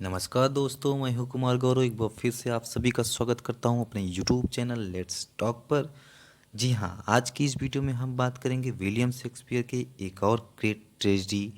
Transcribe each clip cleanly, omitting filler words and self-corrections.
नमस्कार दोस्तों, मैं हूं कुमार गौरव। एक बार फिर से आप सभी का स्वागत करता हूं अपने यूट्यूब चैनल लेट्स टॉक पर। जी हां, आज की इस वीडियो में हम बात करेंगे विलियम शेक्सपियर के एक और ग्रेट ट्रेजेडी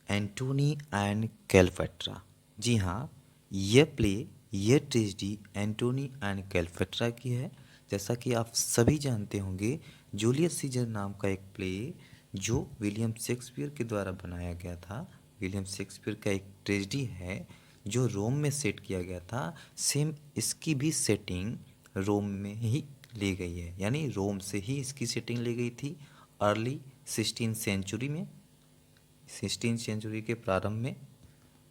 एंटोनी एंड क्लेयोपेट्रा। जी हाँ, यह ट्रेजेडी एंटोनी एंड क्लेयोपेट्रा की है। जैसा कि आप सभी जानते होंगे, जूलियस सीजर नाम का एक प्ले जो विलियम शेक्सपियर के द्वारा बनाया गया था। विलियम शेक्सपियर का एक ट्रेजेडी है जो रोम में सेट किया गया था। सेम इसकी भी सेटिंग रोम में ही ली गई है, यानी रोम से ही इसकी सेटिंग ली गई थी। अर्ली 16 सेंचुरी में, 16 सेंचुरी के प्रारंभ में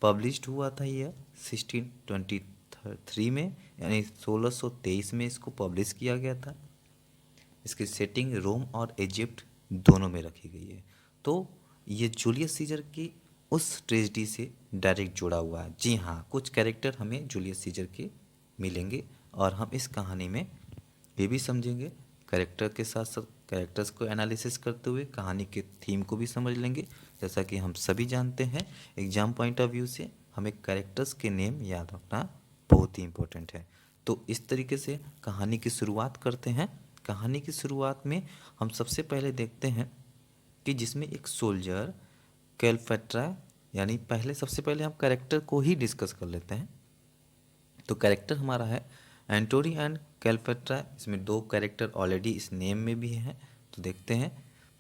पब्लिश्ड हुआ था यह 1623 में, यानी 1623 में इसको पब्लिश किया गया था। इसकी सेटिंग रोम और इजिप्ट दोनों में रखी गई है। तो ये जूलियस सीजर की उस ट्रेजेडी से डायरेक्ट जुड़ा हुआ है। जी हाँ, कुछ कैरेक्टर हमें जूलियस सीजर के मिलेंगे और हम इस कहानी में ये भी समझेंगे। कैरेक्टर के साथ साथ कैरेक्टर्स को एनालिसिस करते हुए कहानी के थीम को भी समझ लेंगे। जैसा कि हम सभी जानते हैं, एग्जाम पॉइंट ऑफ व्यू से हमें कैरेक्टर्स के नेम याद रखना बहुत ही इम्पोर्टेंट है। तो इस तरीके से कहानी की शुरुआत करते हैं। कहानी की शुरुआत में हम सबसे पहले देखते हैं कि जिसमें एक सोल्जर क्लेयोपेट्रा, यानी सबसे पहले हम कैरेक्टर को ही डिस्कस कर लेते हैं। तो कैरेक्टर हमारा है एंटोनी एंड क्लेयोपेट्रा। इसमें दो कैरेक्टर ऑलरेडी इस नेम में भी हैं। तो देखते हैं,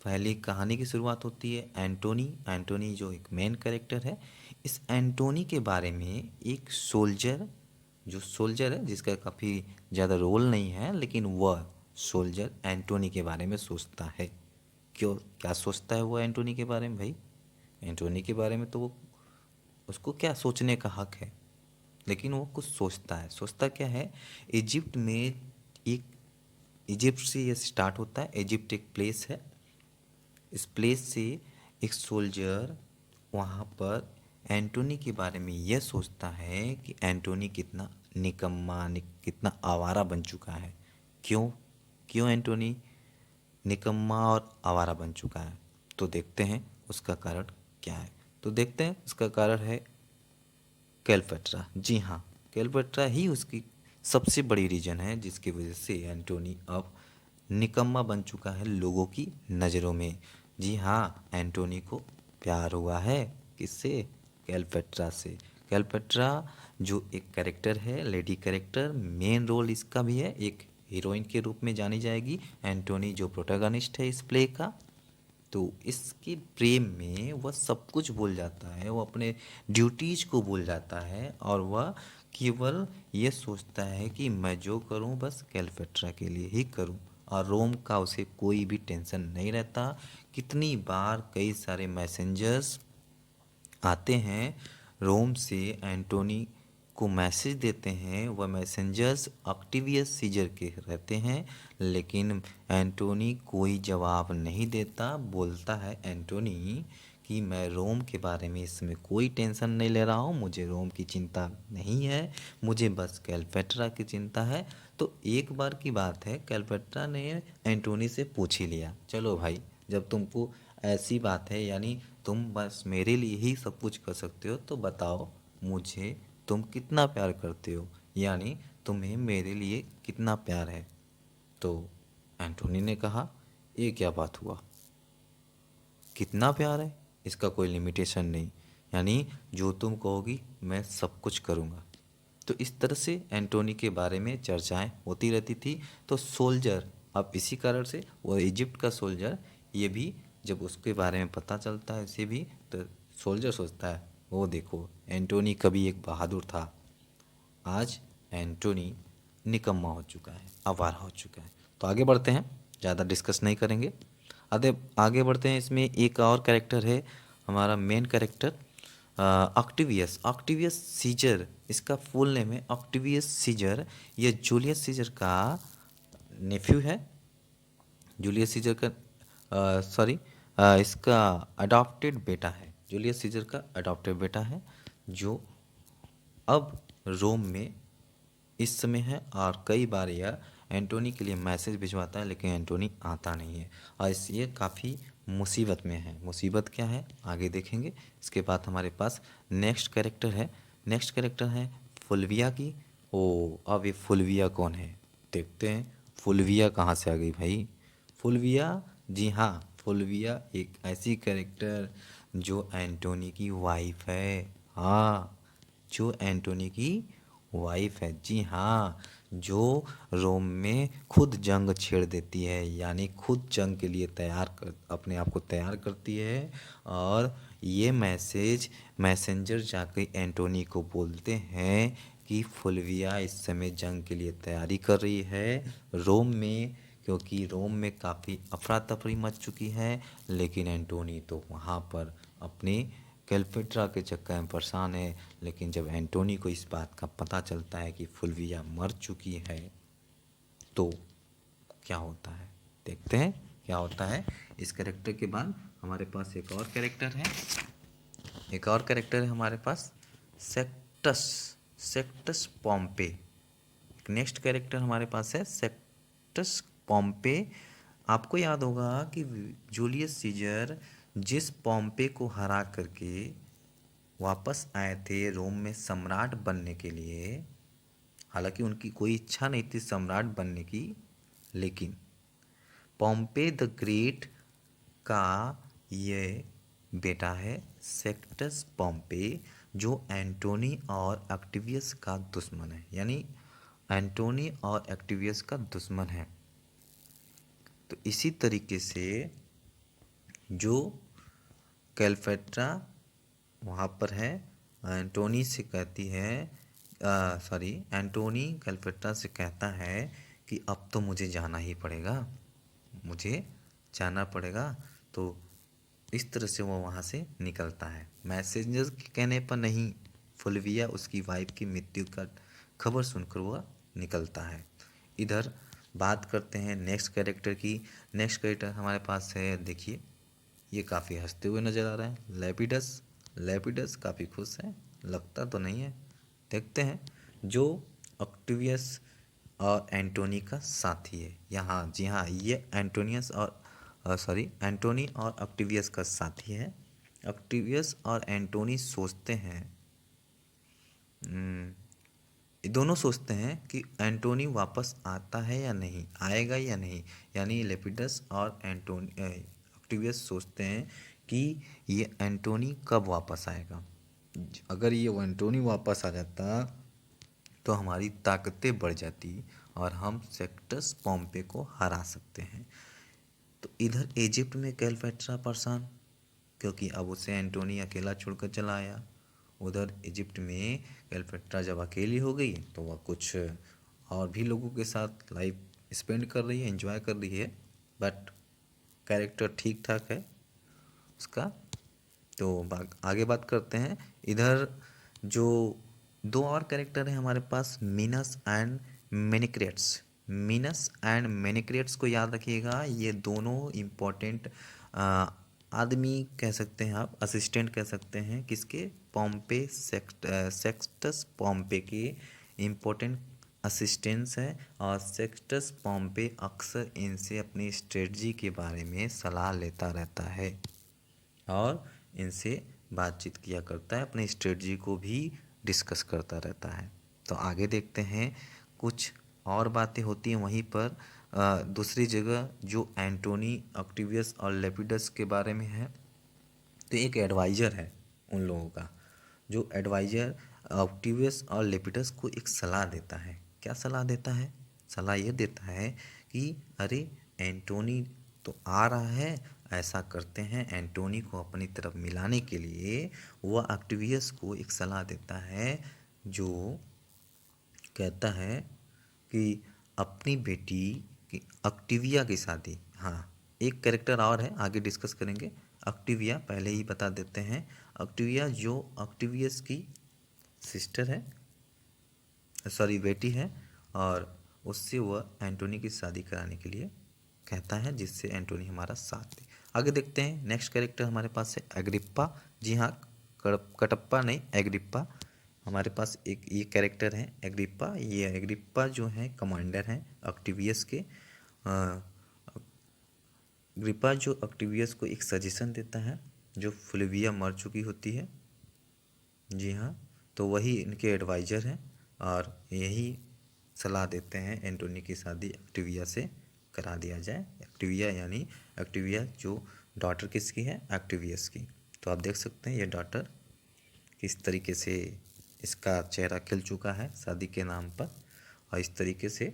पहली कहानी की शुरुआत होती है एंटोनी। एंटोनी जो एक मेन कैरेक्टर है, इस एंटोनी के बारे में एक सोल्जर, जो सोल्जर है जिसका काफ़ी ज़्यादा रोल नहीं है, लेकिन वह सोल्जर एंटोनी के बारे में सोचता है। क्यों, क्या सोचता है वो एंटोनी के बारे में भाई? एंटोनी के बारे में तो वो, उसको क्या सोचने का हक है, लेकिन वो कुछ सोचता है। सोचता क्या है? इजिप्ट में एक, इजिप्ट से ये स्टार्ट होता है। इजिप्ट एक प्लेस है। इस प्लेस से एक सोल्जर वहाँ पर एंटोनी के बारे में यह सोचता है कि एंटोनी कितना निकम्मा, कितना आवारा बन चुका है। क्यों क्यों एंटोनी निकम्मा और आवारा बन चुका है? तो देखते हैं उसका कारण क्या है। तो देखते हैं उसका कारण है क्लेयोपेट्रा। जी हाँ, क्लेयोपेट्रा ही उसकी सबसे बड़ी रीजन है जिसकी वजह से एंटोनी अब निकम्मा बन चुका है लोगों की नज़रों में। जी हाँ, एंटोनी को प्यार हुआ है किससे? क्लेयोपेट्रा से। क्लेयोपेट्रा जो एक कैरेक्टर है, लेडी कैरेक्टर, मेन रोल इसका भी है, एक हीरोइन के रूप में जानी जाएगी। एंटोनी जो प्रोटैगनिस्ट है इस प्ले का, तो इसके प्रेम में वह सब कुछ भूल जाता है। वो अपने ड्यूटीज को भूल जाता है और वह केवल ये सोचता है कि मैं जो करूं बस क्लेयोपेट्रा के लिए ही करूं, और रोम का उसे कोई भी टेंशन नहीं रहता। कितनी बार कई सारे मैसेंजर्स आते हैं रोम से, एंटोनी को मैसेज देते हैं। वह मैसेंजर्स ऑक्टेवियस सीजर के रहते हैं, लेकिन एंटोनी कोई जवाब नहीं देता। बोलता है एंटोनी कि मैं रोम के बारे में इसमें कोई टेंशन नहीं ले रहा हूँ, मुझे रोम की चिंता नहीं है, मुझे बस क्लेयोपेट्रा की चिंता है। तो एक बार की बात है, क्लेयोपेट्रा ने एंटोनी से पूछ ही लिया, चलो भाई, जब तुमको ऐसी बात है, यानी तुम बस मेरे लिए ही सब कुछ कर सकते हो, तो बताओ मुझे तुम कितना प्यार करते हो, यानी तुम्हें मेरे लिए कितना प्यार है। तो एंटोनी ने कहा, ये क्या बात हुआ, कितना प्यार है, इसका कोई लिमिटेशन नहीं, यानी जो तुम कहोगी मैं सब कुछ करूँगा। तो इस तरह से एंटोनी के बारे में चर्चाएं होती रहती थी। तो सोल्जर, अब इसी कारण से वो इजिप्ट का सोल्जर, ये भी जब उसके बारे में पता चलता है इसे भी, तो सोल्जर सोचता है, वो देखो एंटोनी कभी एक बहादुर था, आज एंटोनी निकम्मा हो चुका है, आवारा हो चुका है। तो आगे बढ़ते हैं, ज़्यादा डिस्कस नहीं करेंगे, आगे बढ़ते हैं। इसमें एक और कैरेक्टर है हमारा main character, Octavius. Octavius Caesar, इसका फुल नेम है ऑक्टेवियस सीजर। ये जूलियस सीजर का नेफ्यू है। जूलियस सीजर का सॉरी इसका अडॉप्टेड बेटा है। जूलियस सीजर का अडॉप्टेड बेटा है, जो अब रोम में इस समय है, और कई बार यह एंटोनी के लिए मैसेज भिजवाता है, लेकिन एंटोनी आता नहीं है, और ये काफ़ी मुसीबत में है। मुसीबत क्या है आगे देखेंगे। इसके बाद हमारे पास नेक्स्ट कैरेक्टर है। नेक्स्ट कैरेक्टर है फुलविया की। ओ अब ये फुलविया कौन है देखते हैं। फुलविया कहाँ से आ गई भाई। फुलविया, जी हाँ, फुलविया एक ऐसी कैरेक्टर जो एंटोनी की वाइफ है। हाँ, जो एंटोनी की वाइफ है, जी हाँ, जो रोम में खुद जंग छेड़ देती है, यानी खुद जंग के लिए अपने आप को तैयार करती है। और ये मैसेंजर जाके एंटोनी को बोलते हैं कि फुलविया इस समय जंग के लिए तैयारी कर रही है रोम में, क्योंकि रोम में काफ़ी अफरा तफरी मच चुकी है। लेकिन एंटोनी तो वहाँ पर अपनी क्लेयोपेट्रा के चक्कर में परेशान है। लेकिन जब एंटोनी को इस बात का पता चलता है कि फुलविया मर चुकी है तो क्या होता है देखते हैं क्या होता है। इस कैरेक्टर के बाद हमारे पास एक और कैरेक्टर है। एक और कैरेक्टर है हमारे पास सेक्टस। सेक्टस पॉम्पे। एक नेक्स्ट कैरेक्टर हमारे पास है सेक्टस पॉम्पे। आपको याद होगा कि जूलियस सीजर जिस पॉम्पे को हरा करके वापस आए थे रोम में सम्राट बनने के लिए, हालांकि उनकी कोई इच्छा नहीं थी सम्राट बनने की, लेकिन पॉम्पे द ग्रेट का ये बेटा है सेक्टस पॉम्पे, जो एंटोनी और ऑक्टेवियस का दुश्मन है। यानी एंटोनी और ऑक्टेवियस का दुश्मन है। तो इसी तरीके से जो क्लेयोपेट्रा वहाँ पर है, एंटोनी से कहती है, एंटोनी क्लेयोपेट्रा से कहता है कि अब तो मुझे जाना ही पड़ेगा, मुझे जाना पड़ेगा। तो इस तरह से वो वहाँ से निकलता है। मैसेंजर के कहने पर नहीं, फुलविया उसकी वाइफ की मृत्यु का खबर सुनकर वह निकलता है। इधर बात करते हैं नेक्स्ट कैरेक्टर की। नेक्स्ट कैरेक्टर हमारे पास है, देखिए ये काफ़ी हंसते हुए नज़र आ रहा है, लेपिडस। लेपिडस काफ़ी खुश है, लगता तो नहीं है, देखते हैं। जो ऑक्टेवियस और एंटोनी का साथी है यहाँ, जी हाँ, ये एंटोनी और ऑक्टेवियस का साथी है। ऑक्टेवियस और एंटोनी सोचते हैं, ये दोनों सोचते हैं कि एंटोनी वापस आता है या नहीं, आएगा या नहीं। यानी लेपिडस और ऑक्टेवियस सोचते हैं कि ये एंटोनी कब वापस आएगा। अगर ये एंटोनी वापस आ जाता तो हमारी ताकतें बढ़ जाती और हम सेक्टस पॉम्पे को हरा सकते हैं। तो इधर इजिप्ट में क्लेयोपेट्रा परेशान, क्योंकि अब उसे एंटोनी अकेला छोड़कर चला आया। उधर इजिप्ट में क्लेयोपेट्रा जब अकेली हो गई तो वह कुछ और भी लोगों के साथ लाइफ स्पेंड कर रही है, एंजॉय कर रही है। बट कैरेक्टर ठीक ठाक है उसका। तो आगे बात करते हैं। इधर जो दो और कैरेक्टर हैं हमारे पास, मीनस एंड मेनिक्रेट्स। मीनस एंड मेनिक्रेट्स को याद रखिएगा, ये दोनों इम्पोर्टेंट आदमी कह सकते हैं, आप असिस्टेंट कह सकते हैं किसके, पॉम्पे सेक्सटस पॉम्पे के इम्पोर्टेंट असिस्टेंट्स हैं। और सेक्सटस पॉम्पे अक्सर इनसे अपनी स्ट्रेटजी के बारे में सलाह लेता रहता है और इनसे बातचीत किया करता है, अपनी स्ट्रेटजी को भी डिस्कस करता रहता है। तो आगे देखते हैं, कुछ और बातें होती हैं वहीं पर दूसरी जगह जो एंटोनी, ऑक्टेवियस और लेपिडस के बारे में है। तो एक एडवाइज़र है उन लोगों का, जो एडवाइज़र ऑक्टेवियस और लेपिडस को एक सलाह देता है। क्या सलाह देता है? सलाह ये देता है कि अरे एंटोनी तो आ रहा है, ऐसा करते हैं एंटोनी को अपनी तरफ मिलाने के लिए वह ऑक्टेवियस को एक सलाह देता है, जो कहता है कि अपनी बेटी की ऑक्टेविया की शादी, हाँ एक कैरेक्टर और है आगे डिस्कस करेंगे। ऑक्टेविया पहले ही बता देते हैं, ऑक्टेविया जो ऑक्टेवियस की सिस्टर है, सॉरी बेटी है, और उससे वह एंटोनी की शादी कराने के लिए कहता है, जिससे एंटोनी हमारा साथ दे। आगे देखते हैं, नेक्स्ट कैरेक्टर हमारे पास है एग्रिप्पा। जी हाँ, कटप्पा नहीं, एग्रिप्पा। हमारे पास एक ये कैरेक्टर है एग्रिप्पा। ये एग्रिप्पा जो है कमांडर हैं ऑक्टेवियस के। एग्रिप्पा जो ऑक्टेवियस को एक सजेशन देता है, जो फ्लेविया मर चुकी होती है, जी हाँ, तो वही इनके एडवाइज़र हैं और यही सलाह देते हैं एंटोनी की शादी ऑक्टेविया से करा दिया जाए। ऑक्टेविया यानी ऑक्टेविया जो डॉटर किसकी है, ऑक्टेवियस की। तो आप देख सकते हैं ये डॉटर किस तरीके से इसका चेहरा खिल चुका है शादी के नाम पर, और इस तरीके से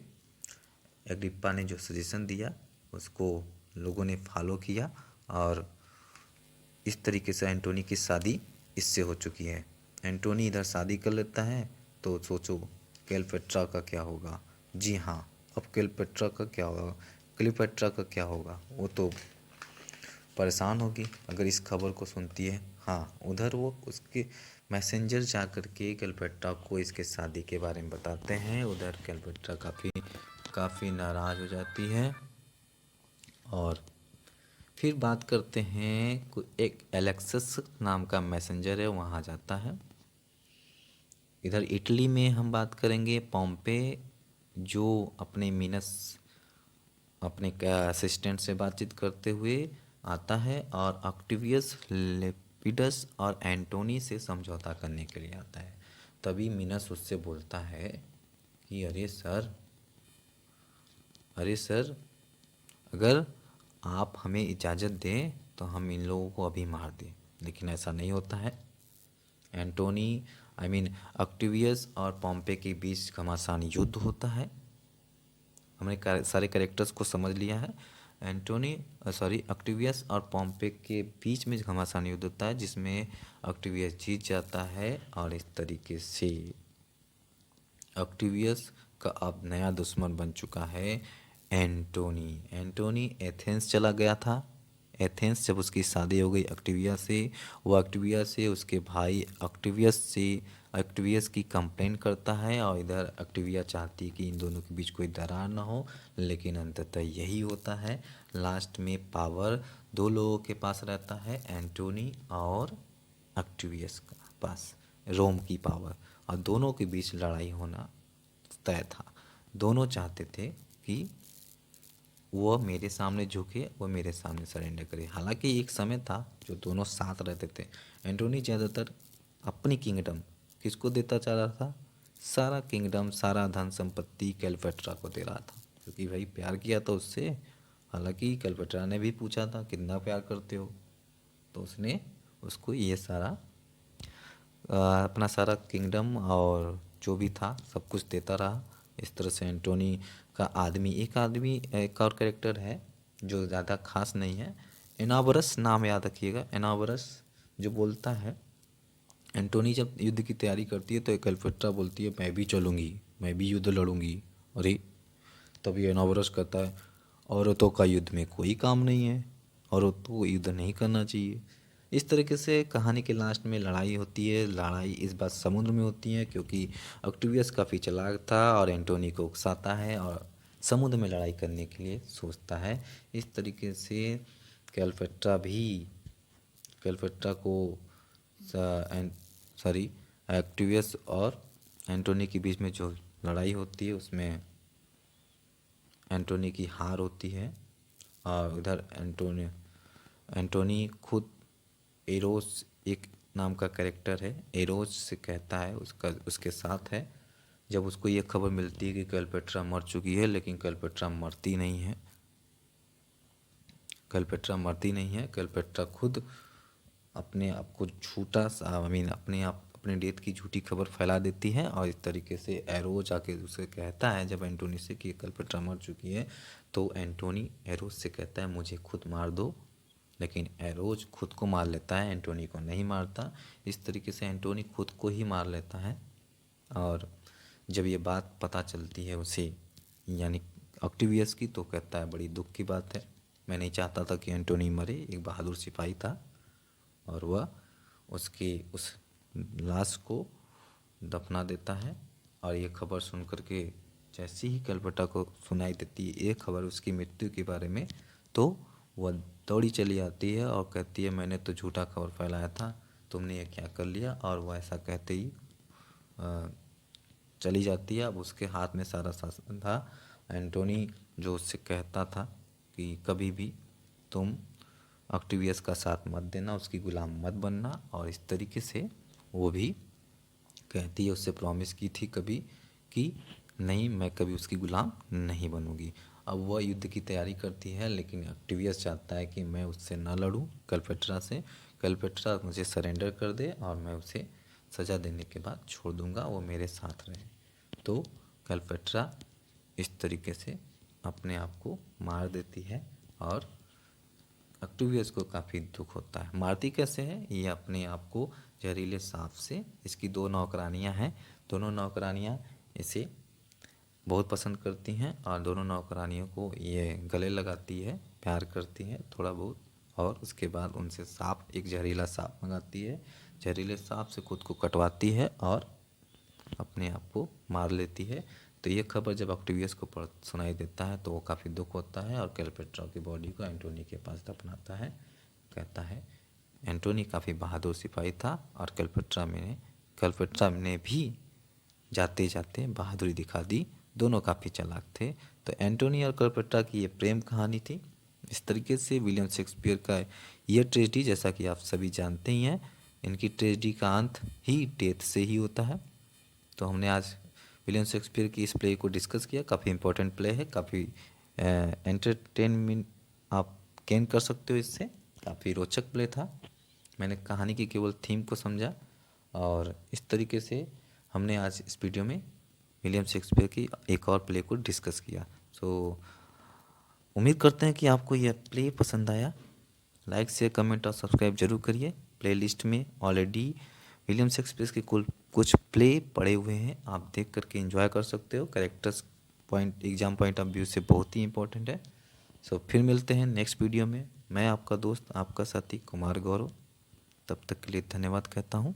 एग्रिप्पा ने जो सजेशन दिया उसको लोगों ने फॉलो किया और इस तरीके से एंटोनी की शादी इससे हो चुकी है। एंटोनी इधर शादी कर लेता है तो सोचो क्लेयोपेट्रा का क्या होगा। जी हाँ, अब क्लेयोपेट्रा का क्या होगा, क्लेयोपेट्रा का क्या होगा, वो तो परेशान होगी अगर इस खबर को सुनती है। हाँ, उधर वो उसके मैसेंजर जा कर के क्लेयोपेट्रा को इसके शादी के बारे में बताते हैं। उधर क्लेयोपेट्रा काफ़ी नाराज़ हो जाती है। और फिर बात करते हैं, एक एलेक्सस नाम का मैसेंजर है, वहाँ जाता है। इधर इटली में हम बात करेंगे, पॉम्पे जो अपने मिनस अपने असिस्टेंट से बातचीत करते हुए आता है और ऑक्टेवियस, लेपिडस और एंटोनी से समझौता करने के लिए आता है। तभी मिनस उससे बोलता है कि अरे सर, अगर आप हमें इजाज़त दें तो हम इन लोगों को अभी मार दें, लेकिन ऐसा नहीं होता है। एंटोनी ऑक्टेवियस और पॉम्पे के बीच घमासान युद्ध होता है। हमने सारे कैरेक्टर्स को समझ लिया है। ऑक्टेवियस और पॉम्पे के बीच में घमासान युद्ध होता है जिसमें ऑक्टेवियस जीत जाता है और इस तरीके से ऑक्टेवियस का अब नया दुश्मन बन चुका है एंटोनी एथेंस चला गया था। एथेंस जब उसकी शादी हो गई ऑक्टेविया से, वो ऑक्टेविया से उसके भाई ऑक्टेवियस की कंप्लेंट करता है और इधर ऑक्टेविया चाहती है कि इन दोनों के बीच कोई दरार ना हो, लेकिन अंततः यही होता है। लास्ट में पावर दो लोगों के पास रहता है, एंटोनी और ऑक्टेवियस का पास रोम की पावर, और दोनों के बीच लड़ाई होना तय था। दोनों चाहते थे कि वो मेरे सामने झुके, वो मेरे सामने सरेंडर करे। हालांकि एक समय था जो दोनों साथ रहते थे। एंटोनी ज़्यादातर अपनी किंगडम किसको देता जा रहा था, सारा किंगडम, सारा धन संपत्ति क्लेयोपेट्रा को दे रहा था, क्योंकि भाई प्यार किया था उससे। हालांकि क्लेयोपेट्रा ने भी पूछा था कितना प्यार करते हो, तो उसने उसको ये सारा अपना सारा किंगडम और जो भी था सब कुछ देता रहा। इस तरह से एंटोनी का एक और कैरेक्टर है जो ज़्यादा खास नहीं है, एनाबरस नाम याद रखिएगा। एनाबरस जो बोलता है, एंटोनी जब युद्ध की तैयारी करती है तो क्लेयोपेट्रा बोलती है मैं भी चलूँगी, मैं भी युद्ध लड़ूंगी। अरे तभी एनाबरस कहता है औरतों का युद्ध में कोई काम नहीं है, औरतों को युद्ध नहीं करना चाहिए। इस तरीके से कहानी के लास्ट में लड़ाई होती है। लड़ाई इस बार समुद्र में होती है क्योंकि ऑक्टेवियस काफ़ी चालाक था और एंटोनी को उकसाता है और समुद्र में लड़ाई करने के लिए सोचता है। इस तरीके से क्लेयोपेट्रा को ऑक्टेवियस और एंटोनी के बीच में जो लड़ाई होती है उसमें एंटोनी की हार होती है। और इधर एंटोनी खुद एरोस एक नाम का कैरेक्टर है, एरोस से कहता है, उसके साथ है। जब उसको ये खबर मिलती है कि क्लेयोपेट्रा मर चुकी है, लेकिन क्लेयोपेट्रा मरती नहीं है। क्लेयोपेट्रा खुद अपने आप को झूठा अपने डेथ की झूठी खबर फैला देती है और इस तरीके से एरोज आके उसे कहता है जब एंटोनी से कि क्लेयोपेट्रा मर चुकी है, तो एंटोनी एरोज से कहता है मुझे खुद मार दो, लेकिन एरोज खुद को मार लेता है, एंटोनी को नहीं मारता। इस तरीके से एंटोनी खुद को ही मार लेता है। और जब ये बात पता चलती है उसे, यानी ऑक्टेवियस की, तो कहता है बड़ी दुख की बात है, मैं नहीं चाहता था कि एंटोनी मरे, एक बहादुर सिपाही था। और वह उसकी उस लाश को दफना देता है। और ये खबर सुन कर के जैसे ही क्लेयोपेट्रा को सुनाई देती है ये खबर उसकी मृत्यु के बारे में, तो वह दौड़ी चली आती है और कहती है मैंने तो झूठा खबर फैलाया था, तुमने ये क्या कर लिया। और वह ऐसा कहते ही चली जाती है। अब उसके हाथ में सारा शासन था। एंटोनी जो उससे कहता था कि कभी भी तुम ऑक्टेवियस का साथ मत देना, उसकी गुलाम मत बनना। और इस तरीके से वो भी कहती है, उससे प्रॉमिस की थी कभी कि नहीं, मैं कभी उसकी गुलाम नहीं बनूंगी। अब वह युद्ध की तैयारी करती है, लेकिन ऑक्टेवियस चाहता है कि मैं उससे ना लड़ूं, क्लेयोपेट्रा से। क्लेयोपेट्रा मुझे सरेंडर कर दे और मैं उसे सज़ा देने के बाद छोड़ दूंगा, वो मेरे साथ रहे। तो क्लेयोपेट्रा इस तरीके से अपने आप को मार देती है और ऑक्टेवियस को काफ़ी दुख होता है। मारती कैसे है? ये अपने आप को जहरीले सांप से, इसकी 2 नौकरानियां हैं, दोनों नौकरानियां इसे बहुत पसंद करती हैं और दोनों नौकरानियों को ये गले लगाती है, प्यार करती है थोड़ा बहुत। और उसके बाद उनसे सांप, एक जहरीला सांप मंगाती है, जहरीले सांप से खुद को कटवाती है और अपने आप को मार लेती है। तो ये खबर जब ऑक्टेवियस को सुनाई देता है तो वो काफ़ी दुख होता है और क्लेयोपेट्रा की बॉडी को एंटोनी के पास दफनाता है। कहता है एंटोनी काफ़ी बहादुर सिपाही था और क्लेयोपेट्रा ने भी जाते जाते बहादुरी दिखा दी। दोनों काफ़ी चालाक थे। तो एंटोनी और क्लेयोपेट्रा की ये प्रेम कहानी थी। इस तरीके से विलियम शेक्सपियर का ये ट्रेजेडी, जैसा कि आप सभी जानते ही हैं, इनकी ट्रेजेडी का अंत ही डेथ से ही होता है। तो हमने आज विलियम शेक्सपियर की इस प्ले को डिस्कस किया। काफ़ी इंपॉर्टेंट प्ले है, काफ़ी एंटरटेनमेंट आप गेन कर सकते हो इससे। काफ़ी रोचक प्ले था। मैंने कहानी की केवल थीम को समझा और इस तरीके से हमने आज इस वीडियो में विलियम शेक्सपियर की एक और प्ले को डिस्कस किया। सो उम्मीद करते हैं कि आपको यह प्ले पसंद आया। लाइक, शेयर, कमेंट और सब्सक्राइब जरूर करिए। प्लेलिस्ट में ऑलरेडी विलियम शेक्सपियर के कुछ प्ले पड़े हुए हैं, आप देख करके एंजॉय कर सकते हो। Characters point, exam point of view से बहुत ही इंपॉर्टेंट है। सो फिर मिलते हैं नेक्स्ट वीडियो में। मैं आपका दोस्त, आपका साथी कुमार गौरव। तब तक के लिए धन्यवाद कहता हूँ।